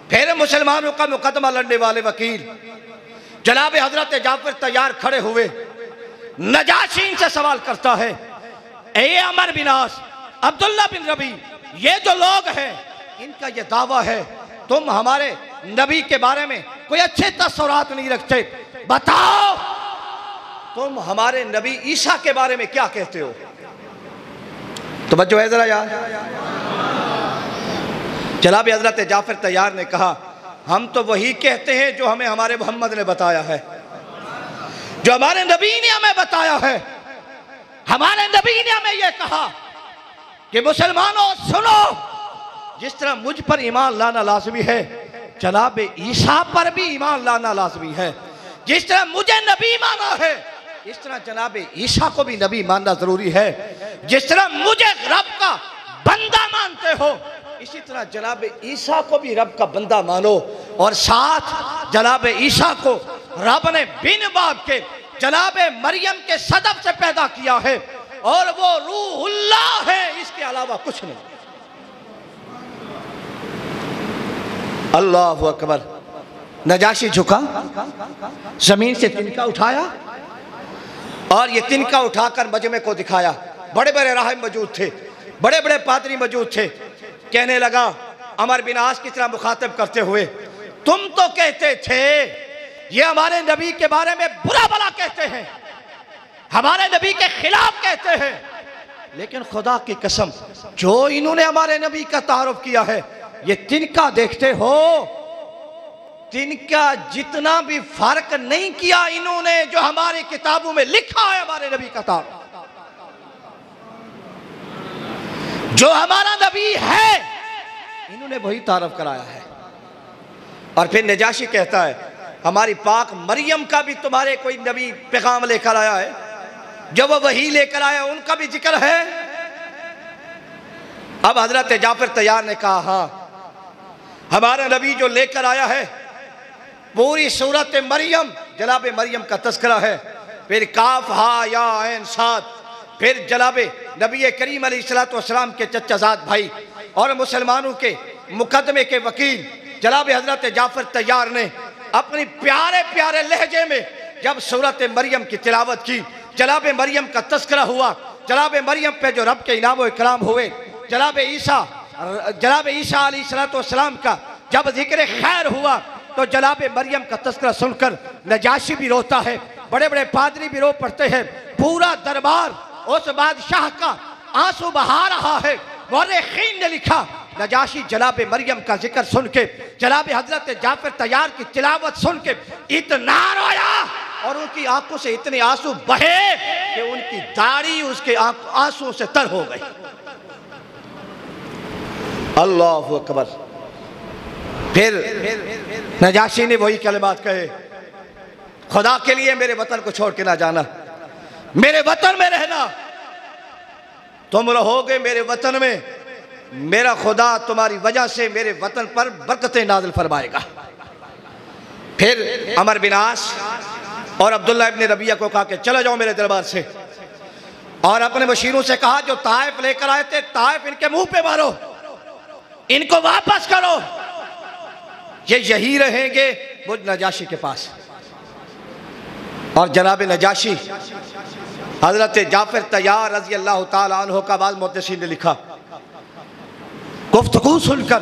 फिर मुसलमानों का मुकदमा लड़ने वाले वकील जनाब हजरत जाफर तैयार खड़े हुए। नजाशी इनसे सवाल करता है ए अमर बिन आस अब्दुल्ला बिन रबी, ये जो लोग हैं इनका ये दावा है तुम हमारे नबी के बारे में कोई अच्छे तस्वुरात नहीं रखते, बताओ तुम हमारे नबी ईसा के बारे में क्या कहते हो? तो बच्चों है जरा यार। जनाब हजरत जाफर तैयार ने कहा हम तो वही कहते हैं जो हमें हमारे मोहम्मद ने बताया है, जो हमारे नबी ने हमें बताया है। हमारे नबी ने हमें यह कहा कि मुसलमानों सुनो, जिस तरह मुझ पर ईमान लाना लाजमी है जनाब ईसा पर भी ईमान लाना लाजमी है। जिस तरह मुझे नबी माना है इस तरह जनाब ईसा को भी नबी मानना जरूरी है। जिस तरह मुझे रब का बंदा मानते हो इसी तरह जनाब ईसा को भी रब का बंदा मानो। और साथ जनाब ईसा को रब ने बिन बाप के जनाब मरियम के सदफ से पैदा किया है और वो रूहुल्लाह है, इसके अलावा कुछ नहीं। अल्लाहु अकबर। नजाशी झुका, जमीन से तिनका उठाया और ये तिनका उठाकर मजमे को दिखाया। बड़े बड़े राहिब मौजूद थे, बड़े बड़े पादरी मौजूद थे। कहने लगा अमर बिन आस की तरह मुखातिब करते हुए तुम तो कहते थे ये हमारे नबी के बारे में बुरा भला कहते हैं, हमारे नबी के खिलाफ कहते हैं, लेकिन खुदा की कसम जो इन्होंने हमारे नबी का तारुफ किया है ये तिनका देखते हो, तिनका जितना भी फर्क नहीं किया इन्होंने जो हमारी किताबों में लिखा है हमारे नबी का तारुफ। जो हमारा नबी है इन्होंने वही तारुफ कराया है। और फिर नजाशी कहता है हमारी पाक मरियम का भी तुम्हारे कोई नबी पैगाम लेकर आया है, जब वो वही लेकर आया उनका भी जिक्र है। अब हजरत जाफर तैयार ने कहा हाँ हमारा नबी जो लेकर आया है पूरी सूरत मरियम जनाब मरियम का तस्करा है। फिर काफ हा या ऐन साद, फिर जनाब नबी करीम अलैहिस्सलाम के चचाजाद भाई और मुसलमानों के मुकदमे के वकील जनाब हजरत जाफर तैयार ने अपनी प्यारे प्यारे लहजे में जब सूरत मरियम की तिलावत की, जनाब मरियम का तस्करा हुआ, जनाब मरियम पे जो रब के इनाम व इकराम हुए, जनाब ईसा अलैहिस्सलाम का जब जिक्र खैर हुआ तो जनाब मरियम का तस्करा सुनकर नजाशी भी रोता है, बड़े बड़े पादरी भी रो पड़ते हैं, पूरा दरबार उस बादशाह का आंसू बहा रहा है। मुर्रिखीन ने लिखा नजाशी जनाब मरियम का जिक्र सुन के, जनाब हजरत जाफर तैयार की तिलावत सुन के इतना रोया और उनकी आंखों से इतने आंसू बहे कि उनकी दाढ़ी उसके आंसुओं से तर हो गई। अल्लाहु अकबर। फिर नजाशी ने वही कलिमात कहे खुदा के लिए मेरे वतन को छोड़ के ना जाना, मेरे वतन में रहना, तुम रहोगे मेरे वतन में, मेरा खुदा तुम्हारी वजह से मेरे वतन पर बरकतें नाज़िल फरमाएगा। फिर अमर बिन आस और अब्दुल्ला इब्न रबिया को कहा कि चले जाओ मेरे दरबार से, और अपने मशीरों से कहा जो ताइफ लेकर आए थे ताइफ इनके मुंह पे मारो, इनको वापस करो, ये यही रहेंगे मुझ नजाशी के पास। और जनाब नजाशी हजरत जाफर तैयार रजी अल्लाह ताला अन्हु का बाद मुहद्दिसीन ने लिखा गुफ्तगू सुनकर,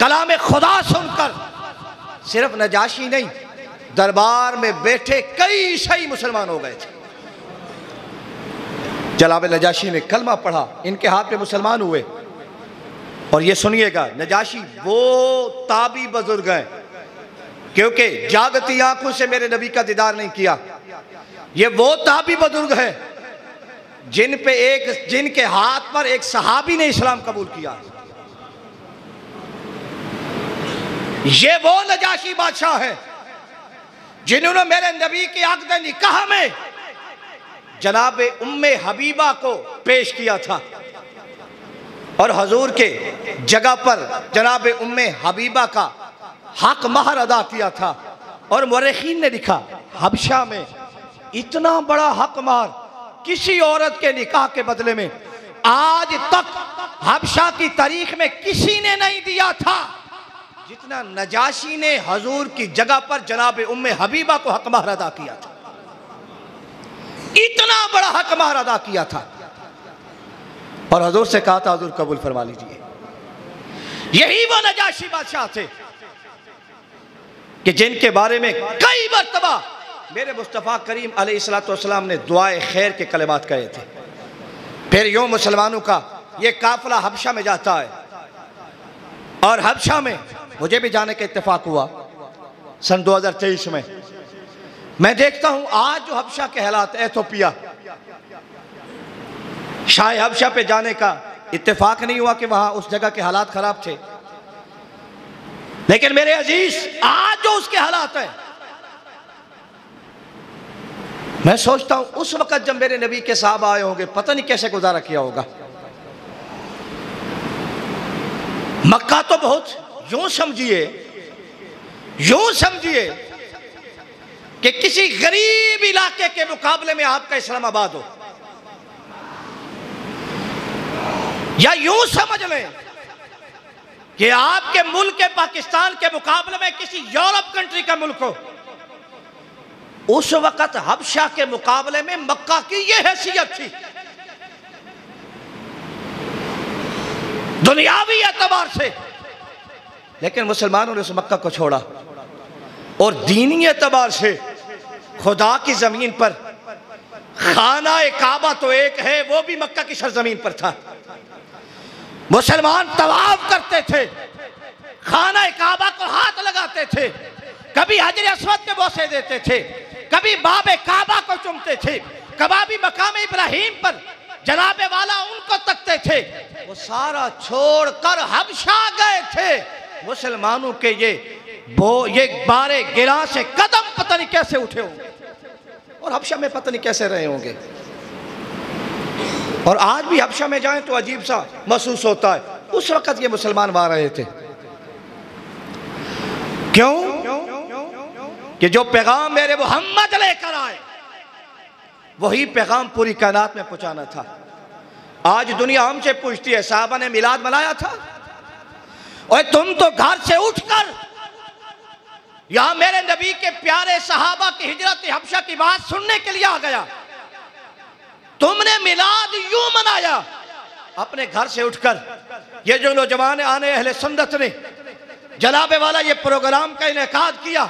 कलाम खुदा सुनकर सिर्फ नजाशी नहीं दरबार में बैठे कई ईसाई मुसलमान हो गए थे। जनाब नजाशी ने कलमा पढ़ा, इनके हाथ में मुसलमान हुए। और ये सुनिएगा, नजाशी वो ताबी बुजुर्ग हैं, क्योंकि जागती आंखों से मेरे नबी का दीदार नहीं किया। ये वो ताबी बुजुर्ग है जिनके हाथ पर एक सहाबी ने इस्लाम कबूल किया। ये वो नजाशी बादशाह है जिन्होंने मेरे नबी के अक़द निकाह में जनाब उम्मे हबीबा को पेश किया था और हजूर के जगह पर जनाब उम्मे हबीबा का हक महर अदा किया था। और मुर्रिखीन ने लिखा, हबशा में इतना बड़ा हक महर किसी औरत के निकाह के बदले में आज तक हबशा की तारीख में किसी ने नहीं दिया था जितना नजाशी ने हजूर की जगह पर जनाब उम्मे हबीबा को हक महर अदा किया था। इतना बड़ा हक महर अदा किया था और हजूर से कहा था, हजूर कबूल फरमा लीजिए। यही वो नजाशी बादशाह थे कि जिनके बारे में कई मरतबा मेरे मुस्तफ़ा करीम अलैहिस्सलाम ने दुआए खैर के कलिमात कहे थे। फिर यूं मुसलमानों का ये काफिला हबशा में जाता है और हबशा में मुझे भी जाने का इत्तेफाक हुआ सन 2023 में। मैं देखता हूं आज जो हबशा के हालात, एथोपिया, शायद हबशा पे जाने का इत्तेफाक नहीं हुआ कि वहां उस जगह के हालात खराब थे, लेकिन मेरे अजीज आज जो उसके हालात है, मैं सोचता हूं उस वक्त जब मेरे नबी के साहबा आए होंगे पता नहीं कैसे गुजारा किया होगा। मक्का तो बहुत यूं समझिए कि किसी गरीब इलाके के मुकाबले में आपका इस्लामाबाद हो, या यूं समझ लें कि आपके मुल्क के पाकिस्तान के मुकाबले में किसी यूरोप कंट्री का मुल्क हो। उस वक्त हबशा के मुकाबले में मक्का की यह हैसियत थी दुनियावी एतबार से, लेकिन मुसलमानों ने उस मक्का को छोड़ा और दीनी एतबार से खुदा की जमीन पर खाना काबा तो एक है, वो भी मक्का की सरजमीन पर था। मुसलमान तवाफ करते थे, खाना काबा को हाथ लगाते थे, कभी हजर अस्वद पे बोसे देते थे, कभी बाबे काबा को चूमते थे, कभी मकाम इब्राहिम पर जनाबे वाला उनको तकते थे। वो सारा छोड़कर हबशा गए थे। मुसलमानों के ये बारे गिरा से कदम पता नहीं कैसे उठे होंगे और हबशा में पता नहीं कैसे रहे होंगे। और आज भी हबशा में जाएं तो अजीब सा महसूस होता है। उस वक्त ये मुसलमान वहां रहे थे। क्यों? कि जो पैगाम मेरे मोहम्मद लेकर आए वही पैगाम पूरी कायनात में पहुंचाना था। आज दुनिया हमसे पूछती है, साहबा ने मिलाद मनाया था? और तुम तो घर से उठकर यहां मेरे नबी के प्यारे सहाबा की हिजरत हबशा की बात सुनने के लिए आ गया। तुमने मिलाद यूं मनाया अपने घर से उठकर। ये जो नौजवान आने अहले सुन्नत ने जनाबे वाला ये प्रोग्राम का इनेकाद किया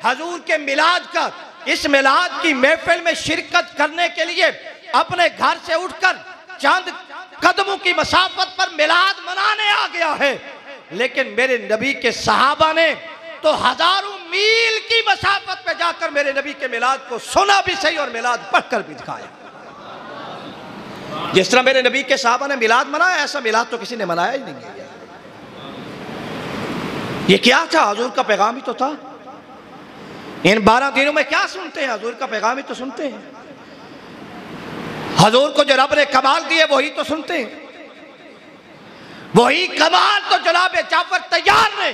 हजूर के मिलाद का, इस मिलाद की महफिल में शिरकत करने के लिए अपने घर से उठकर चंद कदमों की मसाफत पर मिलाद मनाने आ गया है। लेकिन मेरे नबी के सहाबा ने तो हजारों मील की मसाफत पे जाकर मेरे नबी के मिलाद को सुना भी सही और मिलाद पढ़कर भी दिखाया। जिस तरह मेरे नबी के सहाबा ने मिलाद मनाया, ऐसा मिलाद तो किसी ने मनाया ही नहीं है। ये क्या था? हजूर का पैगाम ही तो था। इन 12 दिनों में क्या सुनते हैं? हजूर का पैगाम ही तो सुनते हैं। हजूर को जो रब ने कमाल दिए वही तो सुनते हैं। वही कमाल तो जनाब जाफर तैयार ने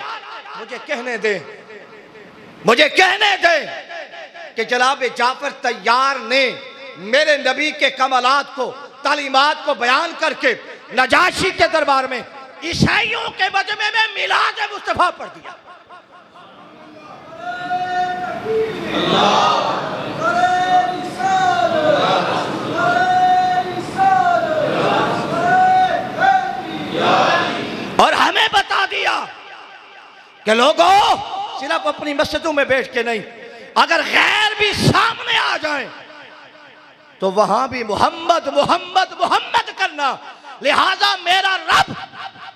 मुझे कहने दे कि जनाब जाफर तैयार ने मेरे नबी के कमालात को, तालीमात को बयान करके नजाशी के दरबार में ईसाइयों के मजमे में मिलाद मुस्तफा पढ़ दिया। और हमें बता दिया कि लोगों सिर्फ अपनी मस्जिदों में बैठ के नहीं, अगर गैर भी सामने आ जाए तो वहां भी मोहम्मद मोहम्मद मोहम्मद करना। लिहाजा मेरा रब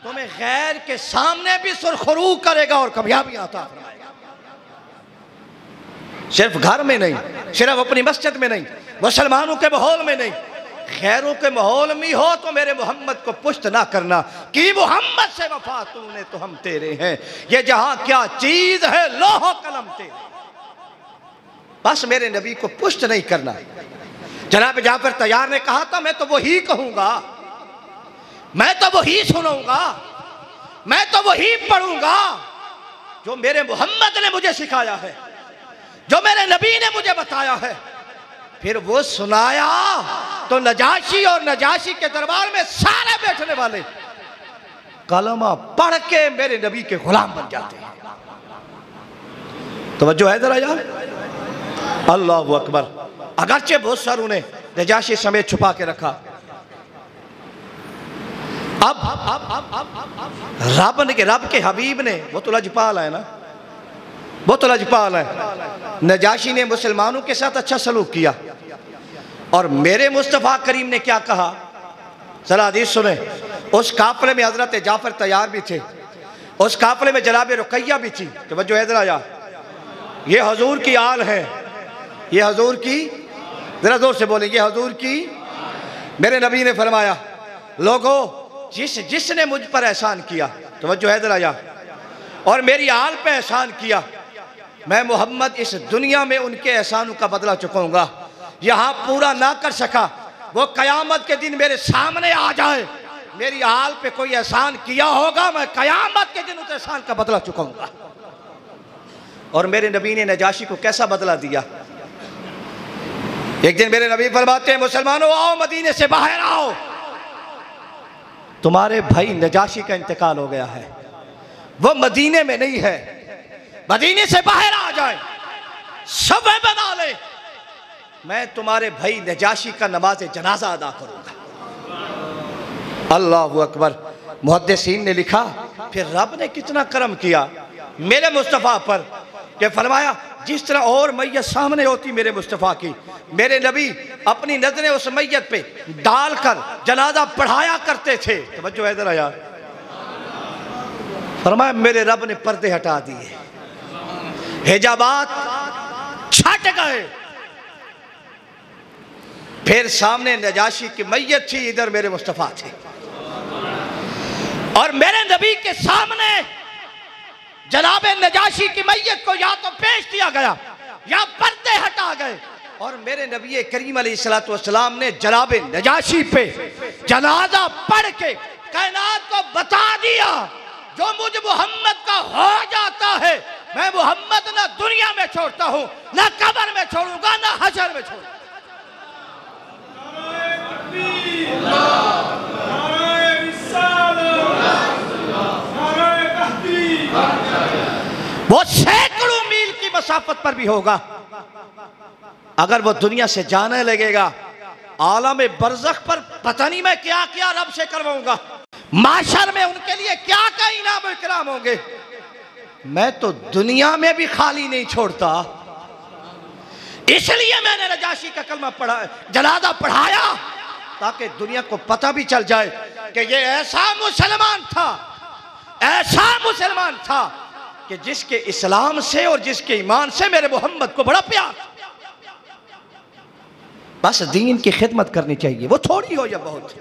तुम्हें गैर के सामने भी सुरखरू करेगा और कामयाबी अता फरमाएगा। सिर्फ घर में नहीं, सिर्फ अपनी मस्जिद में नहीं, मुसलमानों के माहौल में नहीं, गैरों के माहौल में हो तो मेरे मोहम्मद को पुष्ट ना करना कि मोहम्मद से वफा तूने तो हम तेरे हैं। ये जहां क्या चीज है, लोहो कलम तेरे, बस मेरे नबी को पुष्ट नहीं करना। जनाब जाफर तैयार ने कहा था मैं तो वही कहूंगा, मैं तो वही सुनाऊंगा, मैं तो वही पढ़ूंगा जो मेरे मोहम्मद ने मुझे सिखाया है, जो मेरे नबी ने मुझे बताया है। फिर वो सुनाया तो नजाशी और नजाशी के दरबार में सारे बैठने वाले कलमा पढ़ के मेरे नबी के गुलाम बन जाते हैं। तवज्जो है जरा यार, अल्लाह अकबर। अगरचे बहुत सारों ने नजाशी समेत छुपा के रखा। अब रब के हबीब ने, वो तो लजपाल है ना, वो तो लजपाल है। नजाशी ने मुसलमानों के साथ अच्छा सलूक किया और मेरे मुस्तफ़ा करीम ने क्या कहा, जरा हदीस सुने। उस काफले में हजरत जाफर तैयार भी थे, उस काफले में जनाब रुकैया भी थी। तवज्जो है जरा यार, ये हजूर की आल है, ये हजूर की, जरा जोर से बोले, ये हजूर की। मेरे नबी ने फरमाया लोगों जिसने मुझ पर एहसान किया, तवज्जो है जरा यार, और मेरी आल पे एहसान किया, मैं मोहम्मद इस दुनिया में उनके एहसानों का बदला चुकाऊंगा। यहां पूरा ना कर सका, वो कयामत के दिन मेरे सामने आ जाए, मेरी आल पे कोई एहसान किया होगा, मैं कयामत के दिन उस एहसान का बदला चुकाऊंगा। और मेरे नबी ने नजाशी को कैसा बदला दिया। एक दिन मेरे नबी फरमाते हैं मुसलमानों आओ मदीने से बाहर आओ, तुम्हारे भाई नजाशी का इंतकाल हो गया है, वो मदीने में नहीं है, मदीने से बाहर आ जाए, सफे बना ले, मैं तुम्हारे भाई नजाशी का नमाज जनाजा अदा करूंगा। अल्लाह अकबर। मुहद्दिसीन ने लिखा फिर रब ने कितना करम किया मेरे मुस्तफ़ा पर कि फरमाया जिस तरह और मैयत सामने होती मेरे मुस्तफ़ा की, मेरे नबी अपनी नजरें उस मैयत पे डालकर जनाजा पढ़ाया करते थे। तवज्जो है जरा यार, फरमाया मेरे रब ने पर्दे हटा दिए, हिजाबात छट गए, फिर सामने नजाशी की मैयत थी, इधर मेरे मुस्तफ़ा थे, और मेरे नबी के सामने जनाब नजाशी की मैयत को या तो पेश किया गया या पर्दे हटा गए, और मेरे नबी करीम अलैहिस्सलातु वस्सलाम ने जनाब नजाशी पे जनाजा पढ़ के कायनात को बता दिया जो मुझ मोहम्मद का हो जाता है मैं मोहम्मद ना दुनिया में छोड़ता हूं, ना कब्र में छोड़ूंगा, ना हशर में छोड़ूंगा। वो सैकड़ों मील की मसाफत पर भी होगा, अगर वो दुनिया से जाने लगेगा आलम बरज़ख पर पता नहीं मैं क्या क्या रब से करवाऊंगा, माशर में उनके लिए क्या क्या इनाम इकराम होंगे। मैं तो दुनिया में भी खाली नहीं छोड़ता, इसलिए मैंने नजाशी का कलमा पढ़ा, जनाजा पढ़ाया, ताकि दुनिया को पता भी चल जाए कि ये ऐसा मुसलमान था, ऐसा मुसलमान था कि जिसके इस्लाम से और जिसके ईमान से मेरे मोहम्मद को बड़ा प्यार। बस दीन की खिदमत करनी चाहिए, वो थोड़ी हो या बहुत,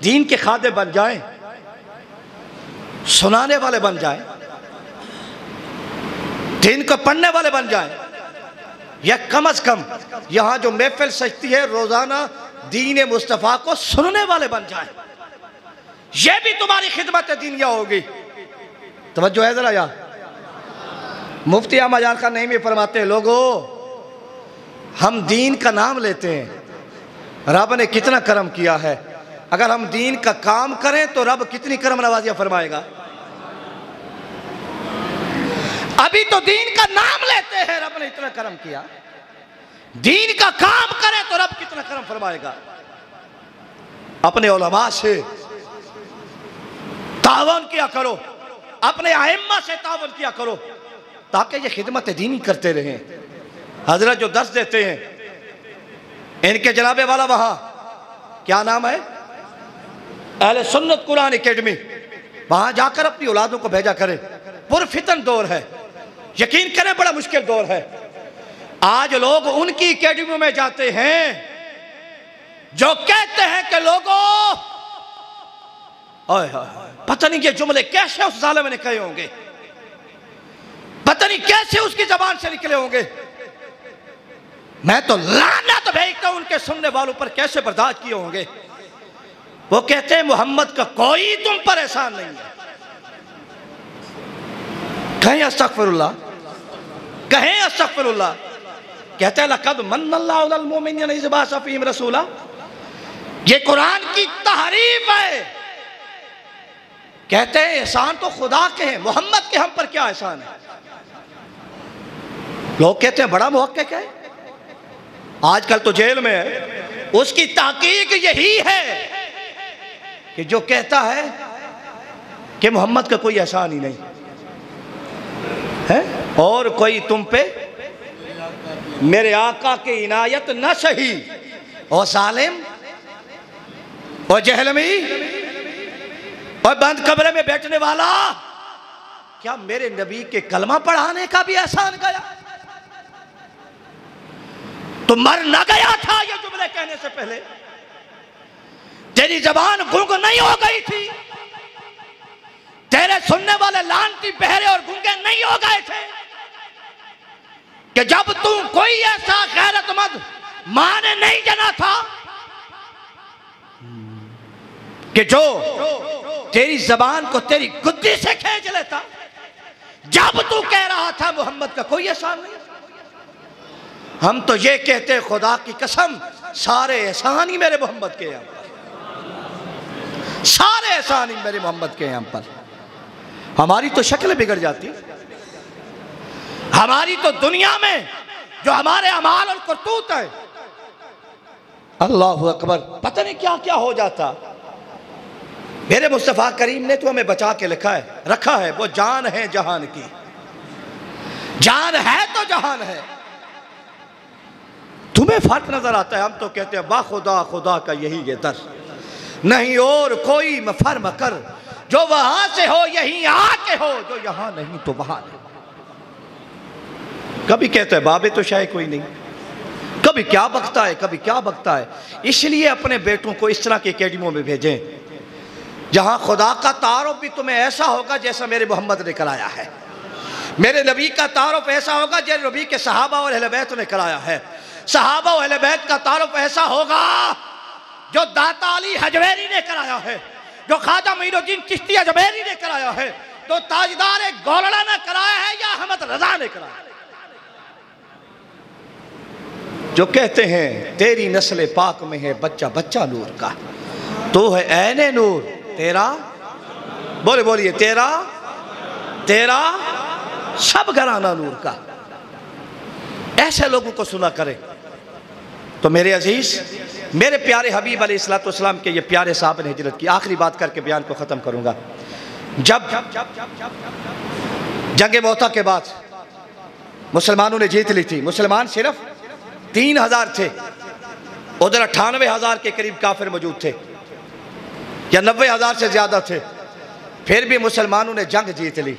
दीन के खादे बन जाएं, सुनाने वाले बन जाएं, दीन को पढ़ने वाले बन जाएं, या कम अज कम यहां जो महफिल सजती है रोजाना दीन मुस्तफ़ा को सुनने वाले बन जाएं। यह भी तुम्हारी खिदमत दीनिया होगी। तवज्जो है जरा यार, मुफ्ती अहमद यार खान नहीं फरमाते लोगों हम दीन का नाम लेते हैं, रब ने कितना करम किया है, अगर हम दीन का काम करें तो रब कितनी करम नवाजियां फरमाएगा। अभी तो दीन का नाम लेते हैं, रब ने इतना करम किया, दीन का काम करें तो रब कितना करम फरमाएगा। अपने उलमा से तावन किया करो, अपने आइम्मा से तावन किया करो, ताकि ये खिदमत दीनी करते रहें। हजरत जो दर्स देते हैं इनके जनाबे वाला वहां क्या नाम है, अहले सुन्नत कुरान एकेडमी, वहां जाकर अपनी औलादों को भेजा करें। पुरफितन दौर है, यकीन करें बड़ा मुश्किल दौर है। आज लोग उनकी एकेडमी में जाते हैं जो कहते हैं कि लोगों, पता नहीं ये जुमले कैसे उस जालिम ने कहे होंगे, पता नहीं कैसे उसकी जबान से निकले होंगे। मैं तो लानत भेजता हूं उनके सुनने वालों पर, कैसे बर्दाश्त किए होंगे। वो कहते हैं मोहम्मद का कोई तुम पर एहसान नहीं है। कहें अस्तगफिरुल्लाह, कहें अस्तगफिरुल्लाह। कहते हैं लक़द मन्नल्लाहु अलल मुमिनीना इज़ बअसा फ़ीहिम रसूला। ये कुरान की तहरीफ है। कहते हैं एहसान तो खुदा के हैं, मोहम्मद के हम पर क्या एहसान है। लोग कहते हैं बड़ा मुहक्किक है, आजकल तो जेल में है। उसकी तहकीक यही है कि जो कहता है कि मोहम्मद का कोई एहसान ही नहीं है और कोई तुम पे मेरे आका की इनायत न सही, और जालिम और जहलमी और बंद कमरे में बैठने वाला, क्या मेरे नबी के कलमा पढ़ाने का भी एहसान गया? तो मर न गया था ये जुमले कहने से पहले? तेरी जबान गूंग नहीं हो गई थी? तेरे सुनने वाले लानती बहरे और गूंगे नहीं हो गए थे कि जब तू कोई ऐसा गैरतमंद मां ने नहीं जाना था कि जो तेरी जबान को तेरी गुद्दी से खींच लेता, जब तू कह रहा था मोहम्मद का कोई एहसान नहीं। हम तो ये कहते खुदा की कसम सारे एहसान ही मेरे मोहम्मद के हैं, सारे एहसान ही मेरे मोहम्मद के हैं हम पर। हमारी तो शक्ल बिगड़ जाती, हमारी तो दुनिया में जो हमारे अमाल और करतूत है, अल्लाहु अकबर, पता नहीं क्या क्या हो जाता। मेरे मुस्तफ़ा करीम ने तो हमें बचा के लिखा है, रखा है। वो जान है जहान की, जान है तो जहान है। तुम्हें फर्क नजर आता है? हम तो कहते हैं बा खुदा, खुदा का यही ये दर, नहीं और कोई मफर मकर, जो वहां से हो यहीं आके हो, जो यहां नहीं तो वहां नहीं। कभी कहते हैं बाबे तो शायद कोई नहीं, कभी क्या बकता है, कभी क्या बकता है। इसलिए अपने बेटों को इस तरह की एकेडमियों में भेजें जहां खुदा का तारुफ भी तुम्हें ऐसा होगा जैसा मेरे मोहम्मद ने कराया है, मेरे नबी का तारुफ ऐसा होगा जैसे नबी के सहाबा और अहले बैत ने कराया है, सहाबा और अहले बैत का तारुफ ऐसा होगा जो दाता अली हजवेरी ने कराया है, जो ख्वाजा मोइनुद्दीन चिश्ती अजमेरी ने कराया है, तो ताजदार गौलड़ा ने कराया है या अहमद रजा ने कराया है। जो कहते हैं तेरी नस्ल पाक में है बच्चा बच्चा नूर का, तो है ऐने नूर तेरा, बोले बोलिए तेरा, तेरा सब घराना नूर का। ऐसे लोगों को सुना करें। तो मेरे अजीज, मेरे प्यारे हबीब अलैहिस्सलाम के ये प्यारे साहब ने हिजरत की। आखिरी बात करके बयान को ख़त्म करूँगा। जब जंग मौता के बाद मुसलमानों ने जीत ली थी, मुसलमान सिर्फ 3000 थे, उधर 98,000 के करीब काफिर मौजूद थे या 90,000 से ज़्यादा थे, फिर भी मुसलमानों ने जंग जीत ली।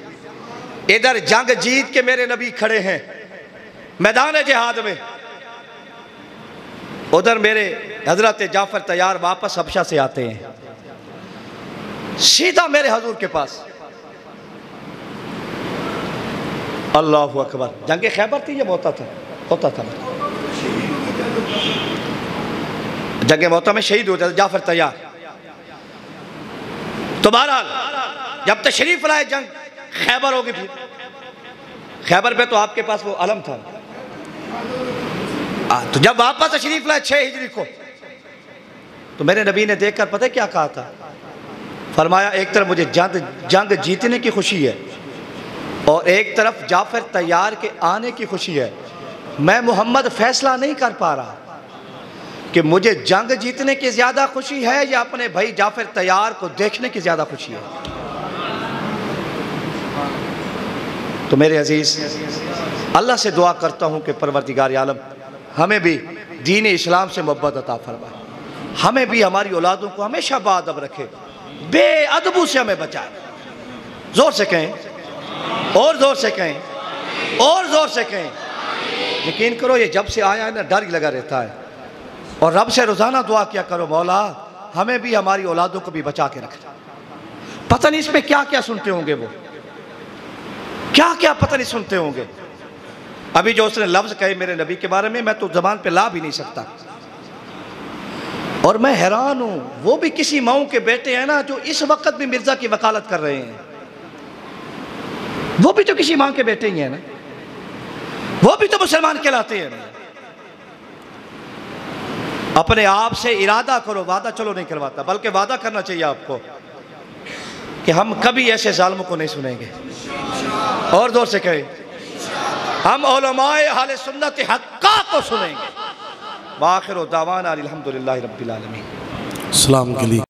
इधर जंग जीत के मेरे नबी खड़े हैं मैदान जिहाद में, उधर मेरे हजरत जाफर तैयार वापस हबशा से आते हैं, सीधा मेरे हजूर के पास। अल्लाहु अकबर। जंग खैबर थी या मौता था? होता था। जंग मौता में शहीद हो जाता जाफर तैयार। तो बहरहाल जब तशरीफ लाए जंग खैबर होगी, फिर खैबर पे तो आपके पास वो अलम था। तो जब वापस तशरीफ लाए 6 हिजरी को, तो मेरे नबी ने देखकर पता है क्या कहा था? फरमाया एक तरफ मुझे जंग जीतने की खुशी है और एक तरफ जाफर तैयार के आने की खुशी है। मैं मोहम्मद फैसला नहीं कर पा रहा कि मुझे जंग जीतने की ज़्यादा खुशी है या अपने भाई जाफर तैयार को देखने की ज़्यादा खुशी है। तो मेरे अजीज़, अल्लाह से दुआ करता हूँ कि परवरदिगार आलम हमें भी दीन इस्लाम से मोहब्बत अता फरमाए, हमें भी हमारी औलादों को हमेशा बाअदब रखे, बेअदबू से हमें बचाए। जोर से कहें, और जोर से कहें, और जोर से कहें। यकीन करो ये जब से आया है ना डर ही लगा रहता है। और रब से रोज़ाना दुआ किया करो, मौला हमें भी हमारी औलादों को भी बचा के रखना। पता नहीं इसमें क्या क्या सुनते होंगे, वो क्या क्या पता नहीं सुनते होंगे। अभी जो उसने लफ्ज़ कहे मेरे नबी के बारे में, मैं तो ज़बान पे ला भी नहीं सकता। और मैं हैरान हूँ, वो भी किसी माऊ के बेटे हैं ना जो इस वक्त भी मिर्ज़ा की वकालत कर रहे हैं। वो भी तो किसी माँ के बेटे ही हैं ना, वो भी तो मुसलमान कहलाते हैं ना। अपने आप से इरादा करो, वादा चलो नहीं करवाता, बल्कि वादा करना चाहिए आपको कि हम कभी ऐसे जालिमों को नहीं सुनेंगे। और जोर से कहें, हम उलमाए अहले सुन्नत हक्का को सुनेंगे। वाखिर दावाना अल्हम्दुलिल्लाहि रब्बिल आलमीन। सलाम के लिए।